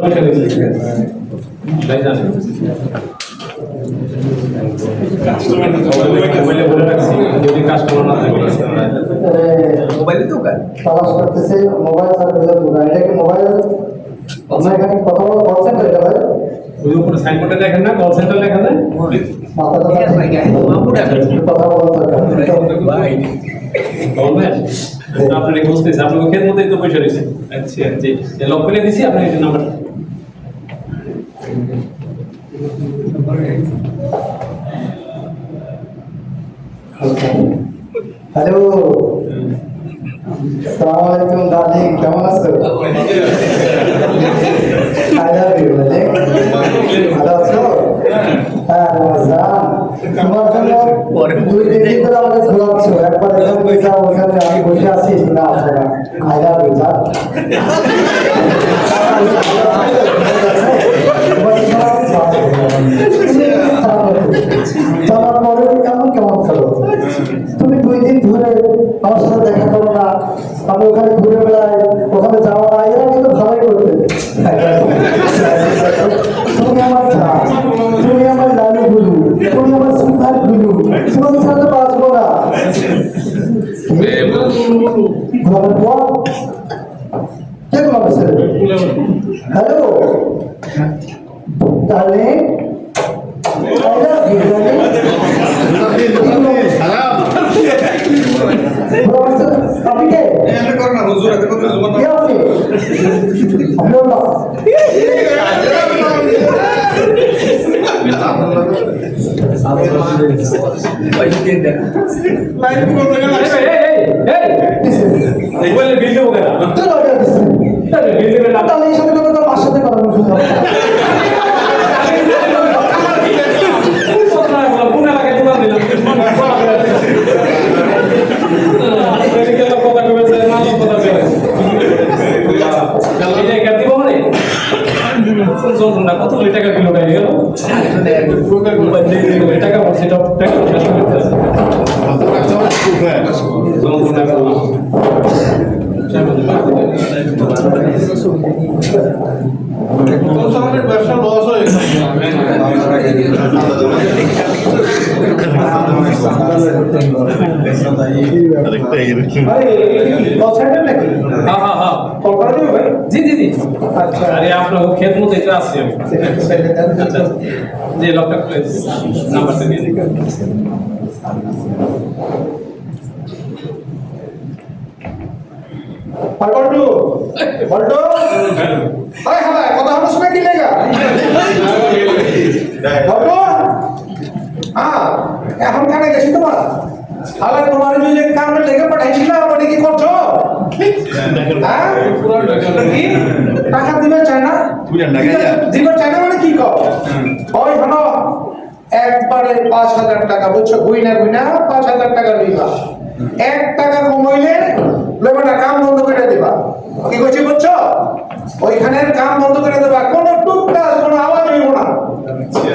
পয়সা দিয়েছে তাই জানেন মোবাইলে বলে রাখছি যদি কাস্টমার না থাকে মোবাইলে দোকান তালাশ করতেছে মোবাইল সার্ভিসের দোকান। এটা কি মোবাইল আমরা এখানে কথা বলা কল সেন্টার এটা ভাই? ওই উপরে সাইনবোর্ডে দেখেন না কল সেন্টার লেখা যায় মাথাটা কথা বলা দরকার। বলবেন আপনার বুঝতেছি আপনার মুখের মধ্যেই তো পয়সা দিয়েছে আচ্ছা জি লক করে দিছি আপনি এই নাম্বার হ্যালো আসসালামু আলাইকুম ডার্লিং, কেমন আছো? I love you darling. ভালো আছো? হ্যাঁ জান, তোমার জন্য 2-3 দিন ধরে আমাকে ঘোরাচ্ছো। একবার এখানে বসে ওখানে আমি বসে আছি না আছে না। আই লাভ ইউ জান। যাওয়ার পরে কেমন কেমন খেলো তুমি? 2 দিন ধরে আমার সাথে দেখা করো না, আমি ওখানে ঘুরে বেড়াই, ওখানে যাওয়া না, এরা কিন্তু ভালোই করতে। তুমি আমার জান, তুমি আমার লালু গুলু, তুমি আমার সুপার গুলু, তোমাকে ছাড়া তো বাঁচবো না। ঘুমানোর পর কে ঘুমাবে? Hello darling, I love you, darling. আপনি কে? কে আপনি? আমি আল্লাহ। মোবাইলে বিল দেবো কেন চলো, এটা দিচ্ছি। বিল দেবেন না তাহলে এই সাথে কথা তো আমার সাথে কথা বলতে হবে। কত টাকা কিলো গাড়ি গেল টাকা বলছি ব্যবসা লস হয়ে জি জি জি আচ্ছা আরে আপনার ক্ষেত মতো এটা আছে আমি আচ্ছা জি লকটা খুলে নাম্বারটা দিয়ে দিই বল্টু বল্টু আরে হ্যাঁ কথা হলো শুনে কি লেগা বল্টু হ্যাঁ এখন কানে গেছি তোমার আরে তোমার যে কামে লেগে পাঠাইছিলাম ওটা কি করছো হ্যাঁ কি টাকা দিবে চাই না দিবে চাই না মানে কি কর ওই হলো একবারে 5,000 টাকা বুঝছো গুইনা গুইনা 5,000 টাকা লইবা 1 টাকা কমাইলে লইবা না কাম বন্ধ করে দিবা কি কইছি বুঝছো ওইখানের কাম বন্ধ করে দিবা কোনো টুকটাক কোনো আওয়াজ হইব না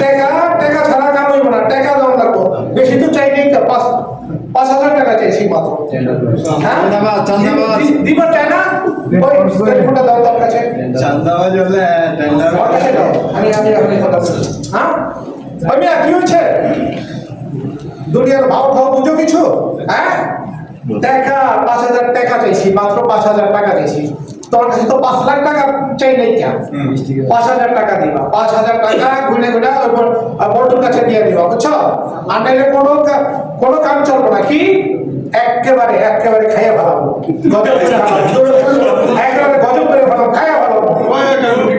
টাকা টাকা ছাড়া কাম হইব না টাকা দাও লাগবে বেশি তো চাই নাই তো 5,000 টাকা চাইছি মাত্র চান্দাবাজ দিবা চাই না ওই টেলিফোনটা দাও তোর কাছে চান্দাবাজ হলে টেন্ডার আমি কথা বলছি হ্যাঁ ওই মিয়া কি হচ্ছে দুনিয়ার ভাও ভাও বুঝো কিছু হ্যাঁ টাকা 5,000 টাকা চাইছি মাত্র 5,000 টাকা চাইছি তোমার কাছে তো 5 লাখ টাকা চাই নাই কেন 5,000 টাকা দিবা 5,000 টাকা গুনে গুনে বড়টোর কাছে দিয়ে দিবা বুঝছো আর নাইলে কোনো কাম চলবে না কি একেবারে খাইয়া ভালো গজব করে একেবারে গজব করে ভালো খাইয়া ভালো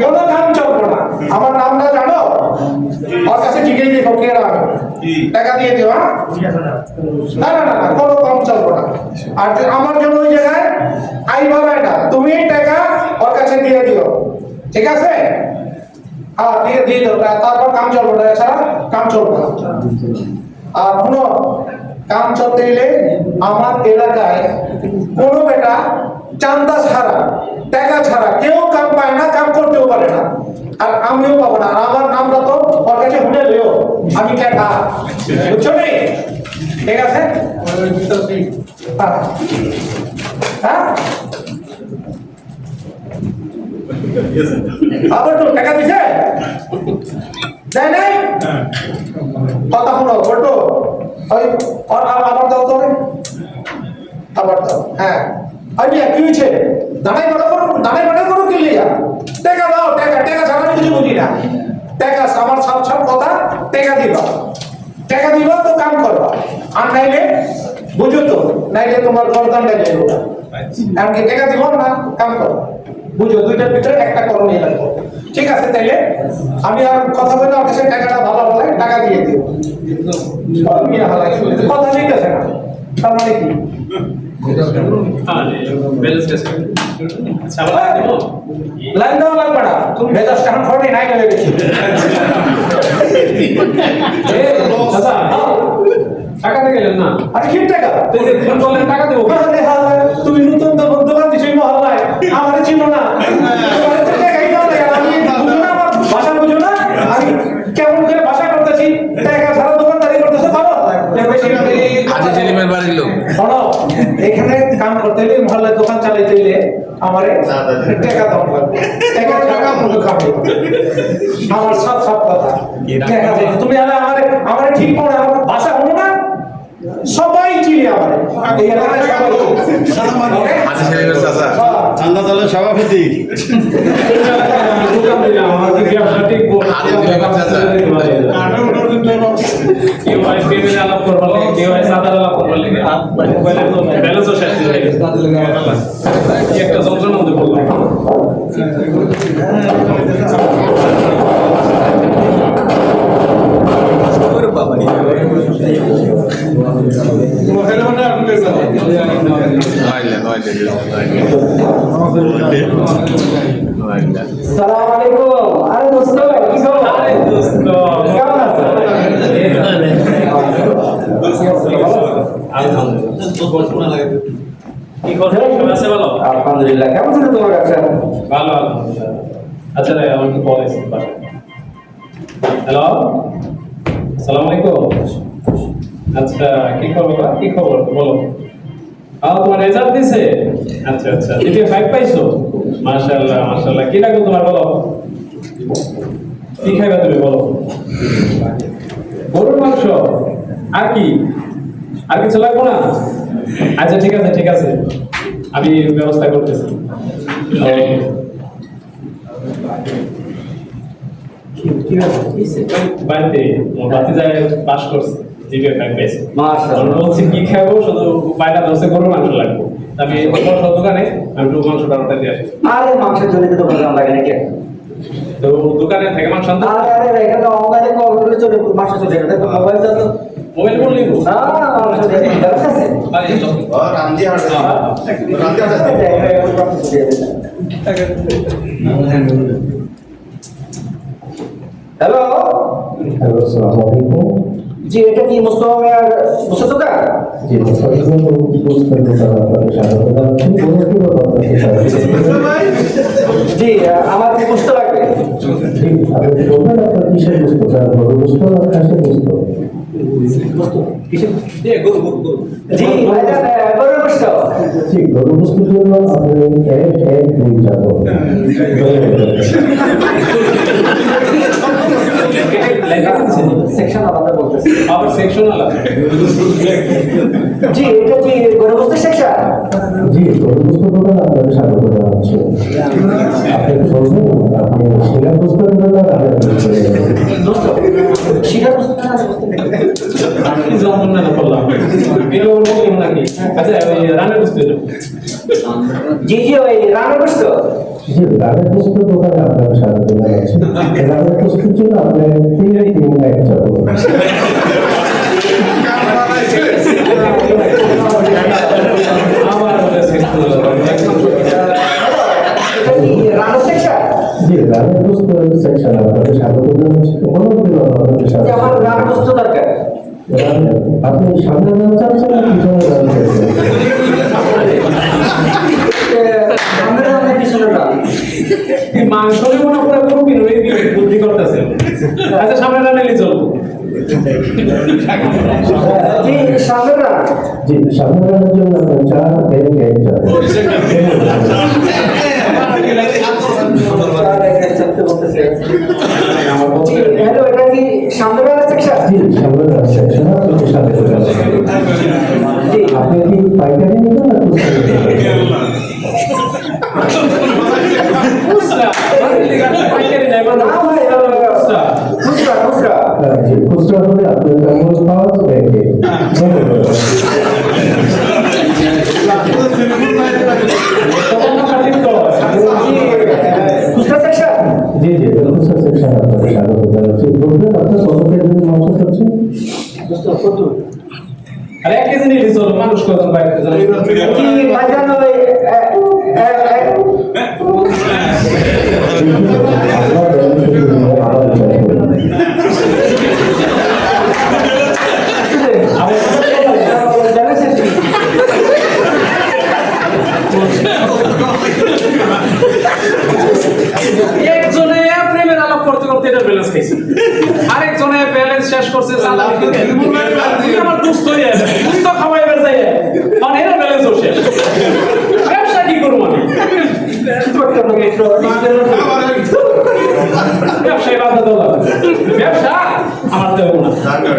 কোনো কাম চলবে না আমার নামটা জানো ওর কাছে জিজ্ঞেস দেখো কে রাখবে টাকা দিয়ে দিও না না না না কোনো কম চলবে না আর আমার জন্য ওই জায়গায় আইবা না তুমি টাকা ওর কাছে দিয়ে দিও ঠিক আছে হ্যাঁ দিয়ে দিও তারপর কাম চলবে না এছাড়া কাম চলবে না আর শুনো কাম চলতে গেলে আমার এলাকায় কোনো বেটা চান্দা ছাড়া টাকা ছাড়া কেউ কাম পায় না কাম করতেও পারে না আর আমিও পাবো না আমার নামটা তো ওর কাছে শুনে লেও আমি টাকা বুঝছো নি ঠিক আছে হ্যাঁ আবার তো টাকা দিছে দেয় নাই কথা হলো বলতো ওই আবার দাও তো আবার দাও হ্যাঁ আমি কি হয়েছে দাঁড়াই বড় করো কি লিয়া টাকা দাও টাকা ছাড়া আমি কিছু বুঝি না টাকা আমার সব কথা টাকা দিবা তো কাম করবা আর নাইলে বুঝো তো নাইলে তোমার গর্দান লাগে ওটা এমনকি টাকা দিব না কাম করবা বুঝো দুইটার ভিতরে একটা করণীয় লাগবে ঠিক আছে তাইলে আমি আর কথা বলে আপনার সাথে টাকাটা ভালো হলে টাকা দিয়ে দিও কথা নিতেছে না তার মানে কি লাইন দেওয়া লাগবে না তুমি ভেজাস কারণ খড়ি নাই হয়ে গেছি টাকা দিয়ে গেলেন না আরে কি টাকা টাকা দেবো তুমি নতুন দোকান দিছো মহল্লায় আমার ছিল না ভাষা বুঝো না আমি কেমন করে ভাষা করতেছি টাকা ছাড়া দোকানদারি করতেছে ভালো এখানে কাম করতে হলে মহল্লায় দোকান চালাইতে হলে আমারে টাকা দেওয়া লাগবে টাকা মূল্য খাবে আমার সব কথা তুমি আমার ঠিক করে আমার ভাষা হলো না সবাই চিনি আমার এই এলাকায় ঠান্ডা দলের সভাপতি একটা যন্ত্রণার মধ্যে বললাম সালাম আলাইকুম আরে দোস্ত কি খবর আরে দোস্ত কেমন আছো কি করছো আছে ভালো আলহামদুলিল্লাহ কেমন চলছে তোমার ব্যবসা ভালো আলহামদুলিল্লাহ আচ্ছা রে আমার কি কল এসেছে হ্যালো আসসালামু আলাইকুম আচ্ছা কি খবর বলো তোমার রেজাল্ট দিছে আচ্ছা জিপিএ 5 পাইছো মাশাআল্লাহ কি লাগবে তোমার বলো কি খাইবা তুমি বলো গরুর মাংস আর কিছু লাগবে না আচ্ছা ঠিক আছে আমি ব্যবস্থা করতেছি বাড়িতে বাতি যায় পাস করছে জিপিএ 5 পাইছে মাশাআল্লাহ বলছি কি খাবো শুধু বাইরে দশে গরুর মাংস লাগবে আমি সব দোকানে আমি একটু মাংসটা অর্ডার দিয়ে আসি আরে মাংসের জন্য তো দোকান লাগে নাকি তো দোকানে থেকে মাংস আনতে আরে এখানে অনলাইনে কল করে চলে মাংস চলে যাবে তো মোবাইল তো মোবাইল বললি না মাংস দেখে ব্যবসা আছে আরে চল রামজি হাটে হ্যালো হ্যালো আসসালামু আলাইকুম জি এটা কি মুস্তফা মিয়ার মুস্তফা দোকান জি সর্বপ্রথম পুরস্কার দোকান আপনাকে স্বাগত জানাচ্ছি পুরস্কার আপনাকে স্বাগত জি আমার কি বুঝতে লাগবে জি আপনি বলবেন আপনার কিসের বুঝতে চান বড় বুঝতে না খাসের বুঝতে জি ভাইজান গরুর গোশত জি বড় বুঝতে জন্য আপনি এক দুই যাবো সেকশন আলাদা বলতেছি আবার সেকশন আলাদা জি এটা কি গরুর গোশত সেকশন জি বড় বুঝতে দোকান আপনাকে স্বাগত জানাচ্ছি আপনি বলবেন আপনি শিকার বুঝতে দোকান শিকার গোশত আমি যন্ত্রণা না করলাম বেরো বললাম নাকি আচ্ছা ওই রান্না করতে জি ওই রান্না গোশত জি রানের পুস্তক দোকানে আপনাকে স্বাগত জানাচ্ছি রানের পুস্তক জন্য আপনার তিন এক যাবো আবার সেকশন রান্না সেকশন জি রানের পুস্তক সেকশন আপনাকে স্বাগত জানাচ্ছি কোনো দিন আপনাকে স্বাগত আমার রান্না গোশত দরকার আপনি সামনে নাম চাচ্ছেন না পিছনে নাম চাচ্ছেন আমরা আমরা পিছনে না মাংস নেবো না পুরো গরু কিনবো এই বুদ্ধি করতেছে আচ্ছা সামনে রান্না নিয়ে চলবো জি সামনে না জি সামনে নামের জন্য আপনার চার এক যাবো আমার বলতে হ্যালো, এটা কি সামনে বেলা সেকশন? জি সামনে যাচ্ছে সেটা আপনাদের সাথে চলে আসবে। জি। আপনি কি পাইকারি নেবেন না খুচরা নেবেন? খুচরা পাইকারি নাই মানে না ভাই, খুচরা খুচরা খুচরা। জি খুচরা হলে আপনার কাগজ পাওয়া যাবে। তখন টাকা দিতে হয়। খুচরা সেকশন? জি জি খুচরা সেকশন আপনাদের স্বাগত জানাচ্ছি। বলবেন আপনার কত কেজি মাংস খাচ্ছে? আর 1 কেজি নিয়ে চলো মানুষ কত বাইরে জানেন কি ভাইজান ওই আপনার আবার জিজ্ঞাসা করবেন। একজনে প্রেমের আলাপ করতে করতে এটা ব্যালেন্স খাইছে আরেকজনে ব্যালেন্স শেষ করছে আমার দুস্থ হয়ে দুস্থ খাওয়াইবার যাই মানে এর ব্যালেন্স শেষ ব্যবসা কি করবো আমি ব্যবসায় বাধা দেওয়া ব্যবসা আমার দেবো না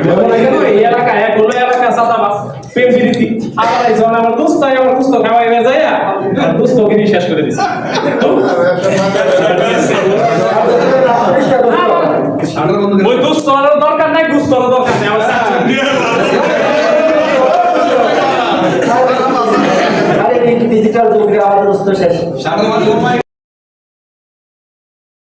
দেবো না কেন এই এলাকা এক হলো এলাকা সাদাবাস প্রেম বিরীতি আবার একজন আমার দুস্থ খাওয়াইবার যাই দুস্থকে নিয়ে শেষ করে দিচ্ছে ওই দুস্থ দরকার নাই গুস্থ দরকার নেই আমার ডিজিটাল যুগে আমাদের শেষ